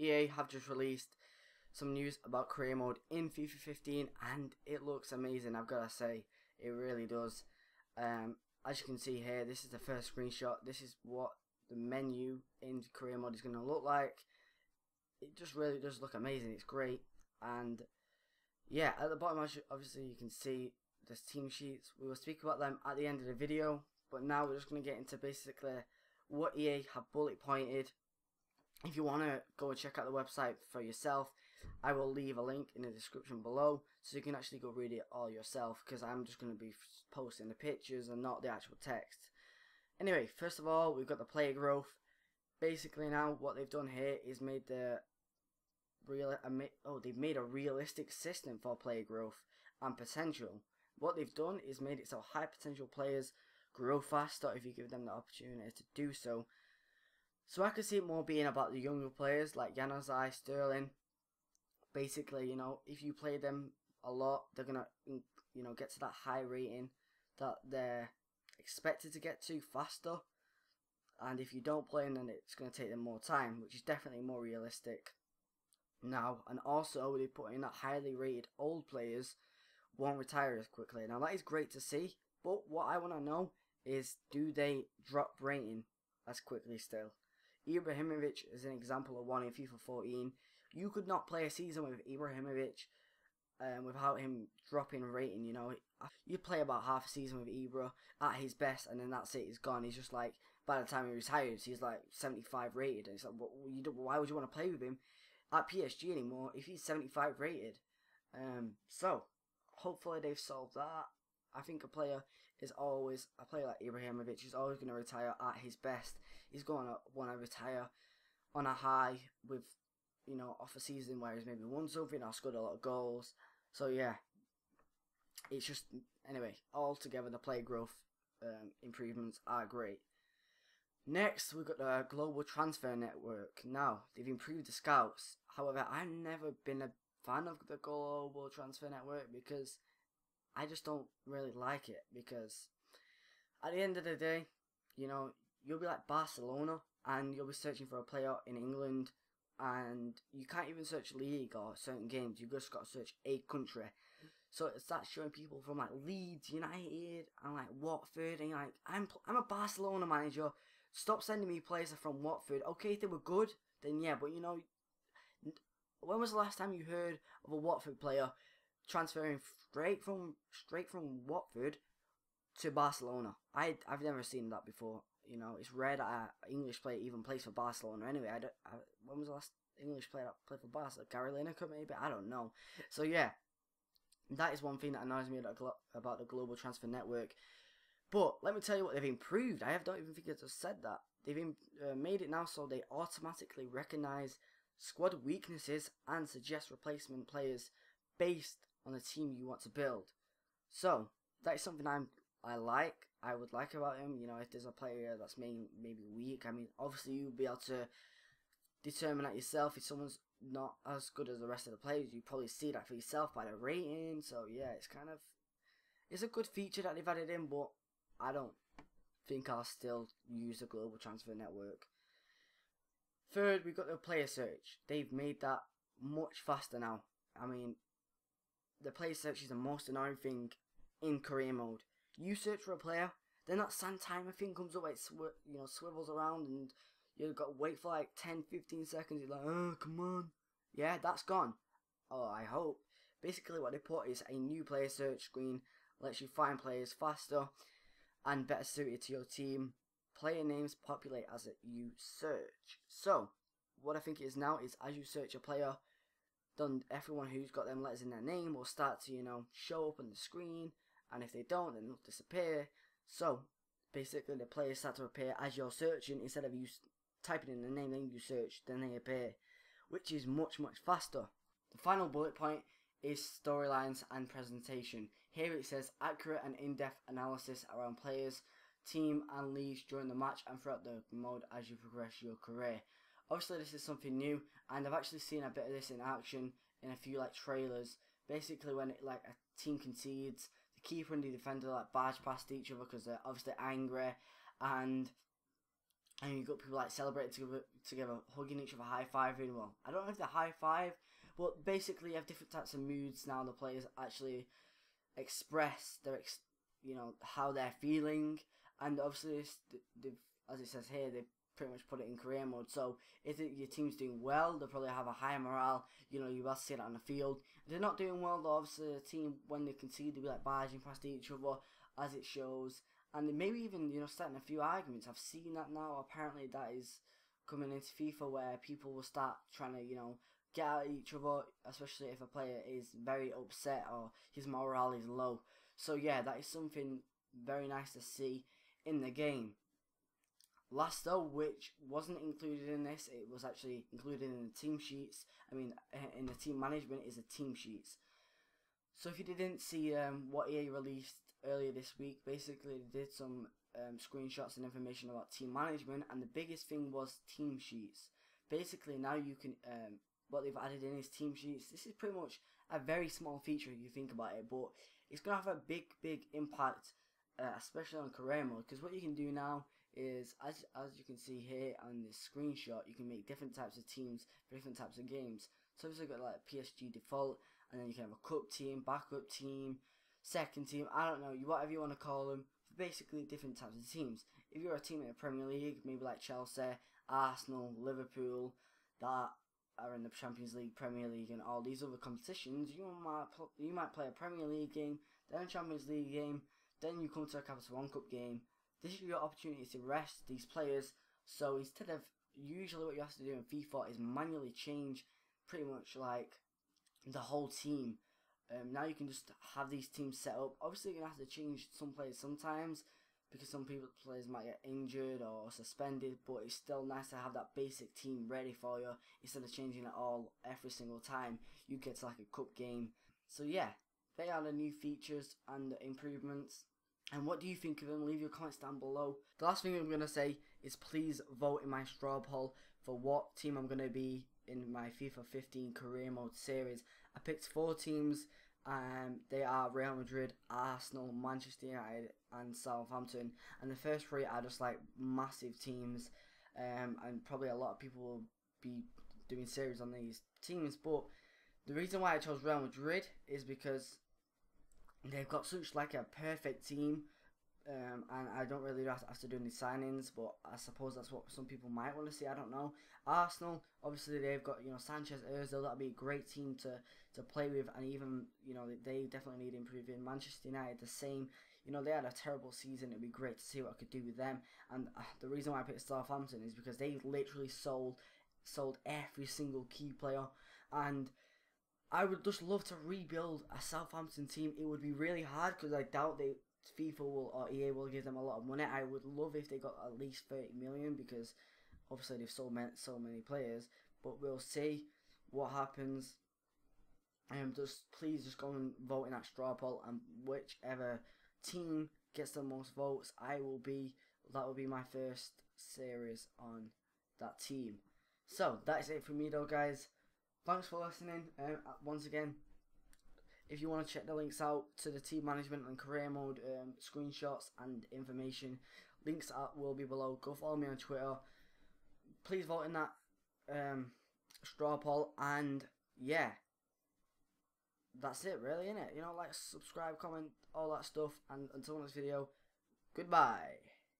EA have just released some news about career mode in FIFA 15, and it looks amazing. I've got to say, it really does. As you can see here, this is the first screenshot. This is what the menu in career mode is going to look like. It just really does look amazing. It's great. And yeah, at the bottom, obviously you can see there's team sheets. We will speak about them at the end of the video, but now we're just going to get into basically what EA have bullet pointed. If you want to go and check out the website for yourself, I will leave a link in the description below so you can actually go read it all yourself, because I'm just going to be posting the pictures and not the actual text. Anyway, first of all, we've got the player growth. Basically now what they've done here is made they've made a realistic system for player growth and potential. What they've done is made it so high potential players grow faster if you give them the opportunity to do so. So I could see it more being about the younger players like Januzaj, Sterling. Basically, you know, if you play them a lot, they're gonna, you know, get to that high rating that they're expected to get to faster. And if you don't play them, then it's gonna take them more time, which is definitely more realistic now. And also, they put in that highly rated old players won't retire as quickly. Now that is great to see, but what I want to know is, do they drop rating as quickly still? Ibrahimovic is an example of one in FIFA 14. You could not play a season with Ibrahimovic without him dropping rating. You know, you play about half a season with Ibra at his best, and then that's it. He's gone. He's just like, by the time he retires, he's like 75 rated. And it's like, why would you want to play with him at PSG anymore if he's 75 rated? So hopefully they've solved that. I think a player like Ibrahimovic is always going to retire at his best. He's going to want to retire on a high with, you know, off a season where he's maybe won something or scored a lot of goals. So yeah, it's just, anyway, altogether the player growth improvements are great. Next, we've got the global transfer network. Now, they've improved the scouts. However, I've never been a fan of the global transfer network because I just don't really like it, because at the end of the day, you know, you'll be like Barcelona and you'll be searching for a player in England, and you can't even search league or certain games. You just got to search a country. So it starts showing people from like Leeds United and like Watford, and you're like, I'm a Barcelona manager. Stop sending me players from Watford. Okay, if they were good, then yeah, but you know, when was the last time you heard of a Watford player transferring straight from Watford to Barcelona? I've never seen that before. You know, it's rare that an English player even plays for Barcelona. Anyway, when was the last English player that played for Barcelona? Gary Lineker maybe? I don't know. So yeah, that is one thing that annoys me about the global transfer network. But let me tell you what they've improved. I don't even think I just said that. They've made it now so they automatically recognise squad weaknesses and suggest replacement players based on the team you want to build. So that is something I would like about him. You know, if there's a player that's maybe weak, I mean, obviously you'll be able to determine that yourself. If someone's not as good as the rest of the players, you probably see that for yourself by the rating. So yeah, it's a good feature that they've added in, but I don't think I'll still use the global transfer network. Third, we've got the player search. They've made that much faster now. I mean, the player search is the most annoying thing in career mode. You search for a player, then that sand timer thing comes up, it swivels around, and you've got to wait for like 10-15 seconds. You're like, oh, come on. Yeah, that's gone. Oh, I hope. Basically what they put is a new player search screen, lets you find players faster and better suited to your team. Player names populate as you search. So, what I think it is now is, as you search a player, then everyone who's got them letters in their name will start to, you know, show up on the screen, and if they don't, then they'll disappear. So, basically the players start to appear as you're searching. Instead of you typing in the name, then you search, then they appear, which is much faster. The final bullet point is storylines and presentation. Here it says accurate and in-depth analysis around players, team and leagues during the match and throughout the mode as you progress your career. Obviously this is something new, and I've actually seen a bit of this in action in a few like trailers. Basically when like a team concedes, the keeper and the defender like barge past each other because they're obviously angry, and and you got people like celebrating together, hugging each other, high-fiving. Well, I don't know if they're high-five, but basically you have different types of moods now. The players actually express their, how they're feeling, and obviously they've, as it says here, they've pretty much put it in career mode. So if your team's doing well, they'll probably have a high morale. You will see it on the field. If they're not doing well, though, obviously the team, when they concede, they'll be like barging past each other, as it shows. And maybe even, starting a few arguments. I've seen that now. Apparently that is coming into FIFA, where people will start trying to, get at each other, especially if a player is very upset or his morale is low. So yeah, that is something very nice to see in the game. Last though, which wasn't included in this, it was actually included in the team sheets. In the team management, is the team sheets. So if you didn't see what EA released earlier this week, basically they did some screenshots and information about team management, and the biggest thing was team sheets. Basically now you can, what they've added in is team sheets. This is pretty much a very small feature if you think about it, but it's going to have a big impact, especially on career mode, because what you can do now is, as you can see here on this screenshot, you can make different types of teams for different types of games. So obviously you've got like PSG default, and then you can have a cup team, backup team, second team, I don't know, whatever you want to call them, basically different types of teams. If you're a team in the Premier League, maybe like Chelsea, Arsenal, Liverpool, that are in the Champions League, Premier League, and all these other competitions, you might play a Premier League game, then a Champions League game, then you come to a Capital One Cup game. This is your opportunity to rest these players. So instead of, usually what you have to do in FIFA is manually change pretty much like the whole team. Now you can just have these teams set up. Obviously you're going to have to change some players sometimes, because some players might get injured or suspended, but it's still nice to have that basic team ready for you instead of changing it all every single time you get to like a cup game. So yeah, they are the new features and the improvements. And what do you think of them? Leave your comments down below. The last thing I'm going to say is please vote in my straw poll for what team I'm going to be in my FIFA 15 career mode series. I picked 4 teams. They are Real Madrid, Arsenal, Manchester United and Southampton. And the first 3 are just like massive teams. And probably a lot of people will be doing series on these teams. But the reason why I chose Real Madrid is because they've got such like a perfect team, and I don't really have to do any signings, but I suppose that's what some people might want to see. I don't know. Arsenal, obviously they've got Sanchez, Ozil. That'd be a great team to play with, and even they definitely need improving. Manchester United the same. They had a terrible season. It'd be great to see what I could do with them. And the reason why I picked Southampton is because they literally sold every single key player, and I would just love to rebuild a Southampton team. It would be really hard because I doubt FIFA will or EA will give them a lot of money. I would love if they got at least 30 million, because obviously they've sold so many players. But we'll see what happens. Please go and vote in that straw poll, and whichever team gets the most votes, that will be my first series on that team. So that's it for me though, guys. Thanks for listening. Once again, if you want to check the links out to the team management and career mode screenshots and information, links will be below. Go follow me on Twitter. Please vote in that straw poll, and yeah, that's it really, innit? Like, subscribe, comment, all that stuff, and until next video, goodbye.